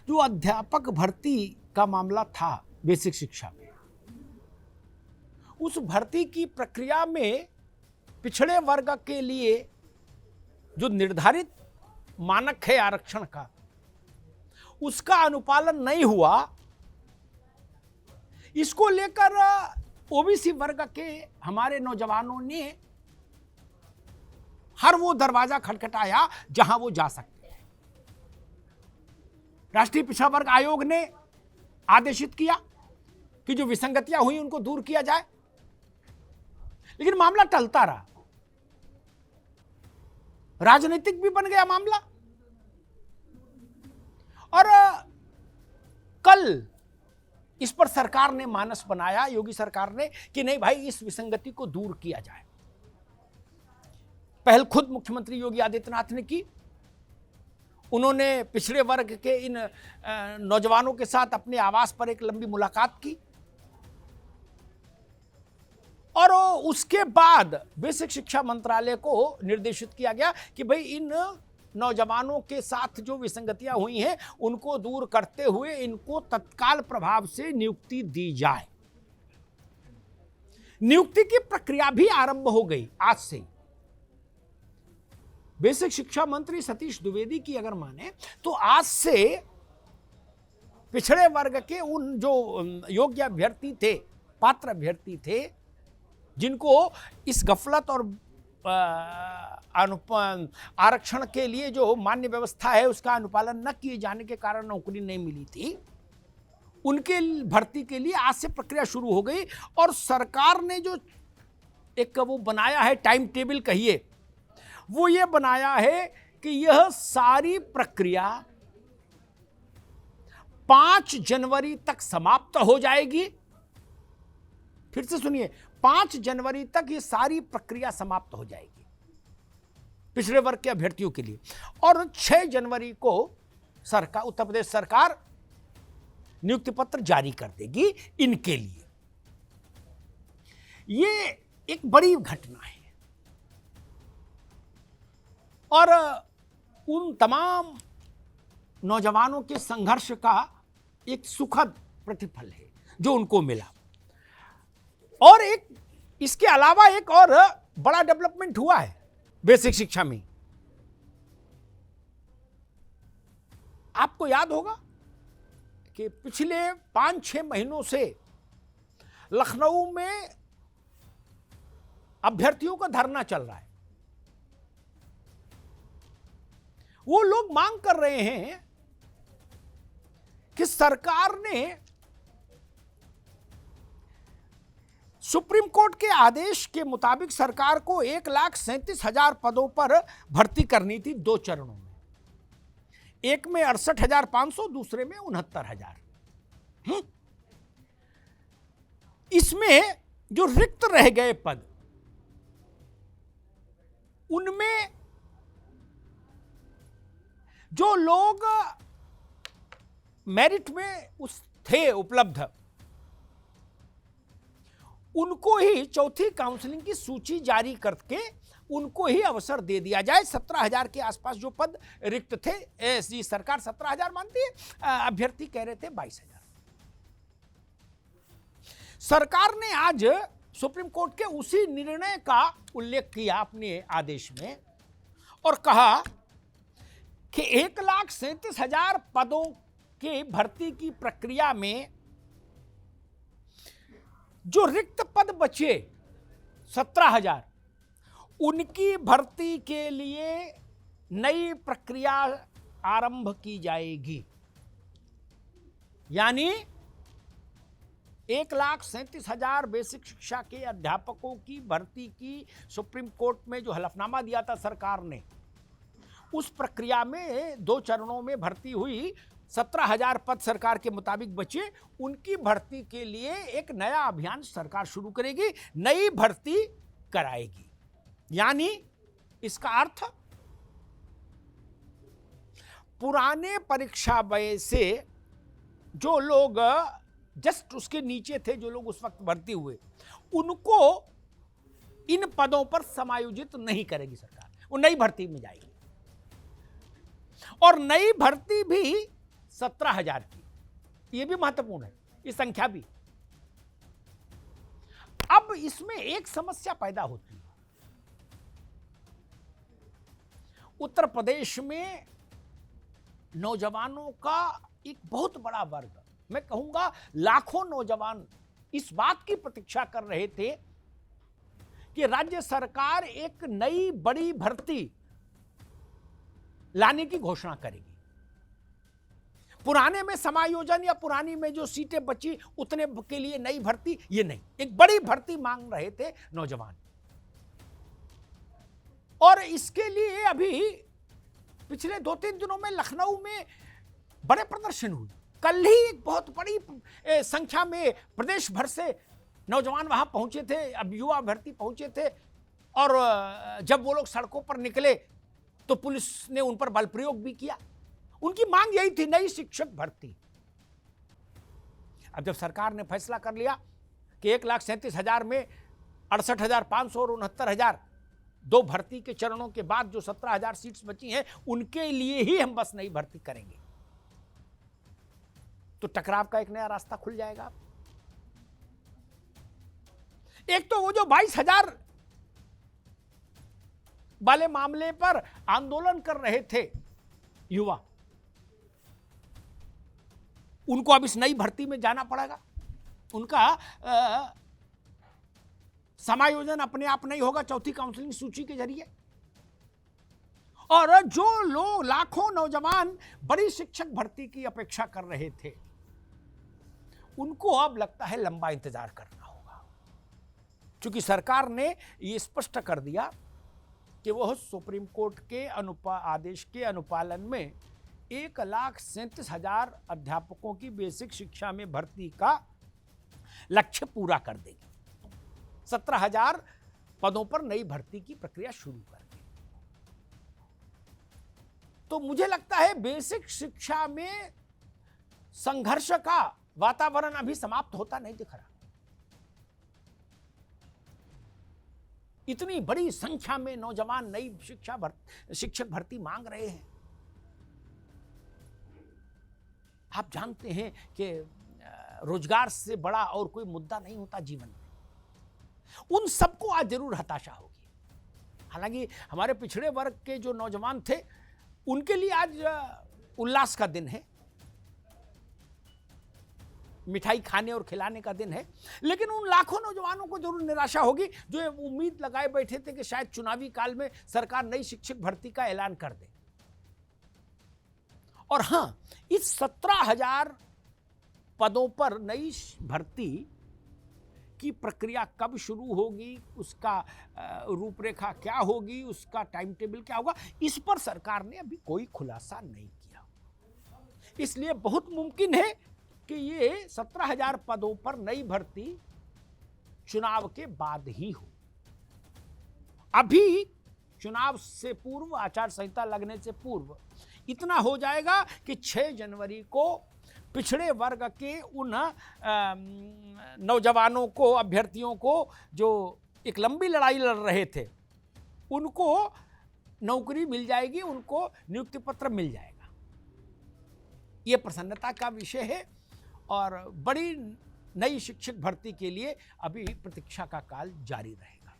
जो अध्यापक भर्ती का मामला था बेसिक शिक्षा में, उस भर्ती की प्रक्रिया में पिछड़े वर्ग के लिए जो निर्धारित मानक है आरक्षण का, उसका अनुपालन नहीं हुआ। इसको लेकर ओबीसी वर्ग के हमारे नौजवानों ने हर वो दरवाजा खटखटाया जहां वो जा सकते हैं। राष्ट्रीय पिछड़ा वर्ग आयोग ने आदेशित किया कि जो विसंगतियां हुई उनको दूर किया जाए, लेकिन मामला टलता रहा, राजनीतिक भी बन गया मामला। और कल इस पर सरकार ने मानस बनाया, योगी सरकार ने, कि नहीं भाई इस विसंगति को दूर किया जाए। पहल खुद मुख्यमंत्री योगी आदित्यनाथ ने की। उन्होंने पिछड़े वर्ग के इन नौजवानों के साथ अपने आवास पर एक लंबी मुलाकात की और उसके बाद बेसिक शिक्षा मंत्रालय को निर्देशित किया गया कि भाई इन नौजवानों के साथ जो विसंगतियां हुई हैं उनको दूर करते हुए इनको तत्काल प्रभाव से नियुक्ति दी जाए। नियुक्ति की प्रक्रिया भी आरंभ हो गई आज से। बेसिक शिक्षा मंत्री सतीश द्विवेदी की अगर माने तो आज से पिछड़े वर्ग के उन जो योग्य अभ्यर्थी थे, पात्र अभ्यर्थी थे, जिनको इस गफलत और आरक्षण के लिए जो मान्य व्यवस्था है उसका अनुपालन न किए जाने के कारण नौकरी नहीं मिली थी, उनके भर्ती के लिए आज से प्रक्रिया शुरू हो गई। और सरकार ने जो एक वो बनाया है टाइम टेबल कहिए, वो ये बनाया है कि यह सारी प्रक्रिया 5 जनवरी तक समाप्त हो जाएगी। फिर से सुनिए, 5 जनवरी तक ये सारी प्रक्रिया समाप्त हो जाएगी पिछड़े वर्ग के अभ्यर्थियों के लिए, और 6 जनवरी को सरकार, उत्तर प्रदेश सरकार नियुक्ति पत्र जारी कर देगी इनके लिए। ये एक बड़ी घटना है और उन तमाम नौजवानों के संघर्ष का एक सुखद प्रतिफल है जो उनको मिला। और एक इसके अलावा एक और बड़ा डेवलपमेंट हुआ है बेसिक शिक्षा में। आपको याद होगा कि पिछले 5-6 महीनों से लखनऊ में अभ्यर्थियों का धरना चल रहा है। वो लोग मांग कर रहे हैं कि सरकार ने सुप्रीम कोर्ट के आदेश के मुताबिक सरकार को 1,37,000 पदों पर भर्ती करनी थी 2 चरणों में, एक में 68,500, दूसरे में 69,000। इसमें जो रिक्त रह गए पद, उनमें जो लोग मेरिट में थे उपलब्ध, उनको ही चौथी काउंसलिंग की सूची जारी करके उनको ही अवसर दे दिया जाए। 17,000 के आसपास जो पद रिक्त थे, एसडी सरकार 17,000 मानती है, अभ्यर्थी कह रहे थे 22,000। सरकार ने आज सुप्रीम कोर्ट के उसी निर्णय का उल्लेख किया अपने आदेश में और कहा कि 1,37,000 पदों के भर्ती की प्रक्रिया में जो रिक्त पद बचे 17,000, उनकी भर्ती के लिए नई प्रक्रिया आरंभ की जाएगी। यानी 1,37,000 बेसिक शिक्षा के अध्यापकों की भर्ती की सुप्रीम कोर्ट में जो हलफनामा दिया था सरकार ने, उस प्रक्रिया में 2 चरणों में भर्ती हुई। 17,000 पद सरकार के मुताबिक बचे, उनकी भर्ती के लिए एक नया अभियान सरकार शुरू करेगी, नई भर्ती कराएगी। यानी इसका अर्थ पुराने परीक्षा व्यय से जो लोग जस्ट उसके नीचे थे, जो लोग उस वक्त भर्ती हुए, उनको इन पदों पर समायोजित नहीं करेगी सरकार, वो नई भर्ती में जाएगी। और नई भर्ती भी 17,000 की। ये भी महत्वपूर्ण है, ये संख्या भी। अब इसमें एक समस्या पैदा होती है। उत्तर प्रदेश में नौजवानों का एक बहुत बड़ा वर्ग, मैं कहूंगा लाखों नौजवान, इस बात की प्रतीक्षा कर रहे थे कि राज्य सरकार एक नई बड़ी भर्ती लाने की घोषणा करेगी। पुराने में समायोजन या पुरानी में जो सीटें बची उतने के लिए नई भर्ती, ये नहीं, एक बड़ी भर्ती मांग रहे थे नौजवान। और इसके लिए अभी पिछले 2-3 दिनों में लखनऊ में बड़े प्रदर्शन हुए। कल ही एक बहुत बड़ी संख्या में प्रदेश भर से नौजवान वहां पहुंचे थे, अब युवा भर्ती पहुंचे थे। और जब वो लोग सड़कों पर निकले तो पुलिस ने उन पर बल प्रयोग भी किया। उनकी मांग यही थी, नई शिक्षक भर्ती। अब जब सरकार ने फैसला कर लिया कि 1,37,000 में 68,500 और 69,000 दो भर्ती के चरणों के बाद जो 17,000 सीट्स बची हैं उनके लिए ही हम बस नई भर्ती करेंगे, तो टकराव का एक नया रास्ता खुल जाएगा। एक तो वो जो 22,000 वाले मामले पर आंदोलन कर रहे थे युवा, उनको अब इस नई भर्ती में जाना पड़ेगा। उनका समायोजन अपने आप नहीं होगा चौथी काउंसलिंग सूची के जरिए। और जो लोग, लाखों नौजवान बड़ी शिक्षक भर्ती की अपेक्षा कर रहे थे, उनको अब लगता है लंबा इंतजार करना होगा, क्योंकि सरकार ने ये स्पष्ट कर दिया कि वह सुप्रीम कोर्ट के आदेश के अनुपालन में 1,37,000 अध्यापकों की बेसिक शिक्षा में भर्ती का लक्ष्य पूरा कर देगी। 17,000 पदों पर नई भर्ती की प्रक्रिया शुरू कर देगी। तो मुझे लगता है बेसिक शिक्षा में संघर्ष का वातावरण अभी समाप्त होता नहीं दिख रहा। इतनी बड़ी संख्या में नौजवान नई शिक्षक भर्ती मांग रहे हैं। आप जानते हैं कि रोजगार से बड़ा और कोई मुद्दा नहीं होता जीवन में। उन सबको आज जरूर हताशा होगी। हालांकि हमारे पिछड़े वर्ग के जो नौजवान थे उनके लिए आज उल्लास का दिन है, मिठाई खाने और खिलाने का दिन है। लेकिन उन लाखों नौजवानों को जरूर निराशा होगी जो ये उम्मीद लगाए बैठे थे कि शायद चुनावी काल में सरकार नई शिक्षक भर्ती का ऐलान कर दे। और हां, इस 17,000 पदों पर नई भर्ती की प्रक्रिया कब शुरू होगी, उसका रूपरेखा क्या होगी, उसका टाइम टेबल क्या होगा, इस पर सरकार ने अभी कोई खुलासा नहीं किया। इसलिए बहुत मुमकिन है कि ये 17,000 पदों पर नई भर्ती चुनाव के बाद ही हो। अभी चुनाव से पूर्व, आचार संहिता लगने से पूर्व इतना हो जाएगा कि 6 जनवरी को पिछड़े वर्ग के उन नौजवानों को, अभ्यर्थियों को जो एक लंबी लड़ाई लड़ रहे थे, उनको नौकरी मिल जाएगी, उनको नियुक्ति पत्र मिल जाएगा। ये प्रसन्नता का विषय है और बड़ी नई शिक्षक भर्ती के लिए अभी प्रतीक्षा का काल जारी रहेगा।